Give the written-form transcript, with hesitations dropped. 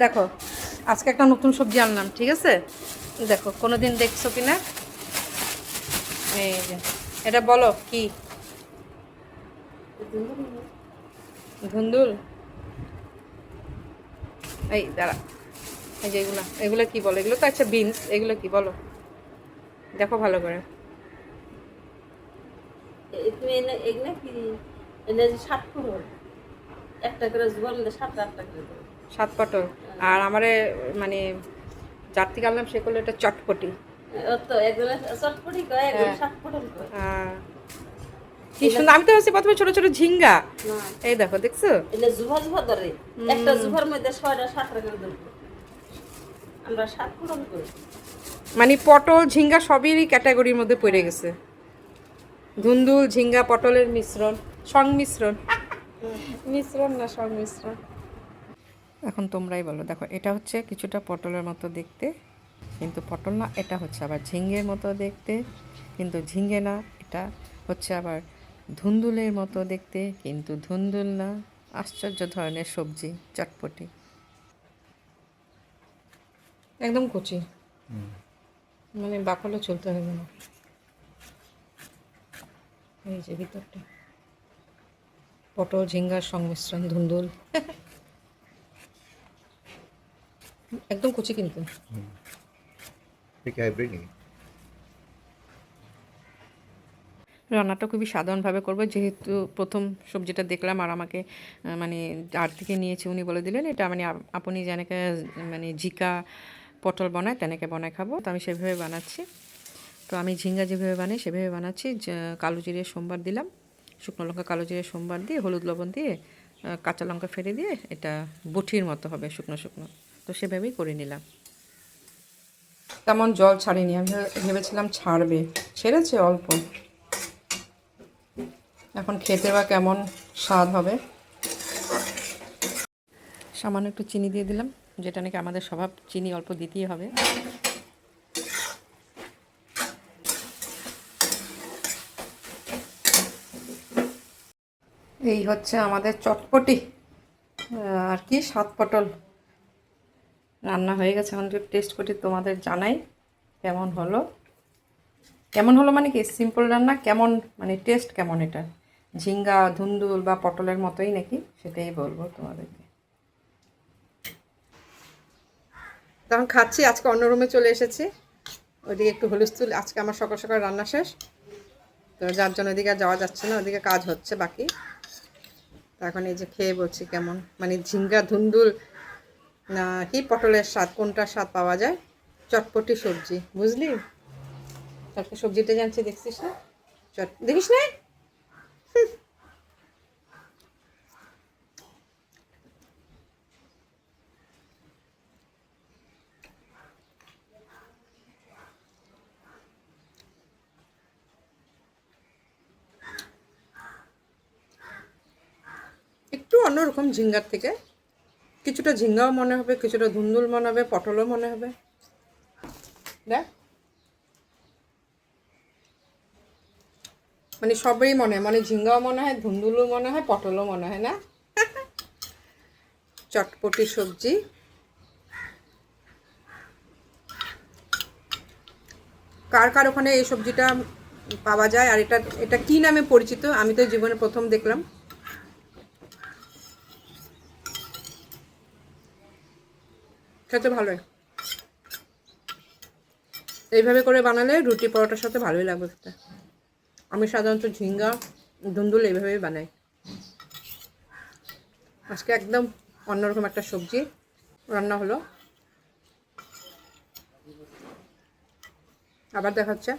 দেখো আজকে একটা নতুন সবজি আনলাম, ঠিক আছে? দেখো কোনোদিন দেখছো কিনা, এই যে এটা বলো কি? ধুন্দুল। এই দাঁড়া, এই যে এগুলো এগুলো কি বলো? এগুলো তো আচ্ছা বিনস, এগুলো কি বলো? দেখো ভালো করে। তুমি এগুলা কি এনে সাত করো, একটা করে বললে সাতটা আটটা করে দেবো। সাত পটল। আর আমারে মানে যার থেকে আনলাম সে করলো এটা চটপটি। ও তো একগুলো চটপটি কয়, একগুলো হ্যাঁ। সাত পটল কয়। কি সুন্দর! আমি তো ভাবছি প্রথমে ছোট ছোট ঝিঙ্গা। না, এই দেখো, দেখছো? এনে জুভা জুভা ধরে, একটা জুভার মধ্যে ছয়টা সাতটা করে দেবো। আমরা সাত পটল করি। মানে পটল ঝিঙ্গা সবই ক্যাটাগরির মধ্যে পড়ে গেছে। ধুন্দুল ঝিঙ্গা পটলের মিশ্রণ, সংমিশ্রণ। মিশ্রণ না, সংমিশ্রণ। এখন তোমরাই বলো। দেখো এটা হচ্ছে কিছুটা পটলের মতো দেখতে, কিন্তু পটল না। এটা হচ্ছে আবার ঝিঙ্গের মতো দেখতে, কিন্তু ঝিঙ্গে না। এটা হচ্ছে আবার ধুন্দুলের মতো দেখতে, কিন্তু ধুন্দুল না। আশ্চর্য ধরনের সবজি, চটপটি, একদম কচি, মানে বাকলও চলতে হবে না। এই যে ভিতরটা পটল ঝিঙ্গার সংমিশ্রণ, ধুন্দুল। একদম কচি কিন্তু। রান্নাটা খুবই সাধারণভাবে করবো, যেহেতু প্রথম সবজিটা দেখলাম আর আমাকে মানে যার থেকে নিয়েছি উনি বলে দিলেন এটা মানে আপনি যেনাকে মানে ঝিকা পটল বানায় তেনেকে বানায় খাবো, তো আমি সেভাবে বানাচ্ছি। তো আমি ঝিঙ্গা যেভাবে বানাই সেভাবে বানাচ্ছি। কালো জিরে সোমবার দিলাম, শুকনো লঙ্কা কালো জিরে সোমবার দিয়ে হলুদ লবণ দিয়ে কাঁচা লঙ্কা ফেলে দিয়ে এটা বটির মতো হবে, শুকনো শুকনো। তো সেভাবেই করে নিলাম। তেমন জল ছাড়িনি, আমি ভেবেছিলাম ছাড়বে, ছেড়েছে অল্প। এখন খেতে বা কেমন স্বাদ হবে। সামান্য একটু চিনি দিয়ে দিলাম, যেটা নাকি আমাদের স্বভাব, চিনি অল্প দিতেই হবে। এই হচ্ছে আমাদের চটপটি আর কি সাত পটল রান্না হয়ে গেছে। এখন একটু টেস্ট করি, তোমাদের জানাই কেমন হলো। কেমন হলো মানে কি, সিম্পল রান্না কেমন, মানে টেস্ট কেমন এটা, ঝিঙ্গা ধুন্দুল বা পটলের মতোই নাকি, সেটাই বলবো তোমাদেরকে। তখন খাচ্ছি, আজকে অন্য রুমে চলে এসেছি, ওইদিকে একটু হুলস্থুল। আজকে আমার সকাল সকাল রান্না শেষ, তো যার জন্য ওইদিকে আর যাওয়া যাচ্ছে না, ওইদিকে কাজ হচ্ছে বাকি। তো এখন এই যে খেয়ে বলছি কেমন, মানে ঝিঙ্গা ধুন্দুল না কি পটলের স্বাদ, কোনটার স্বাদ পাওয়া যায়। চটপটি সবজি, বুঝলি? তারপর সবজিটা জানছি, দেখছিস না? দেখিস না? একটু অন্যরকম ঝিঙ্গার থেকে, কিছুটা ঝিঙ্গাও মনে হবে, কিছুটা ধুন্দুল মনে হবে, পটলও মনে হবে। দেখ, মানে সবই মনে হয়, মানে ঝিঙ্গাও মনে হয়, ধুন্দুলও মনে হয়, পটলও মনে হয় না। চটপটি সবজি। কার কার ওখানে এই সবজিটা পাওয়া যায়, আর এটা এটা কি নামে পরিচিত, আমি তো জীবনে প্রথম দেখলাম। খেতে ভালোই, এইভাবে করে বানালে রুটি পরোটার সাথে ভালোই লাগবে খেতে। আমি সাধারণত ঝিঙ্গা ধুন্দুল এইভাবেই বানাই। আজকে একদম অন্যরকম একটা সবজি রান্না হলো। আবার দেখা হচ্ছে।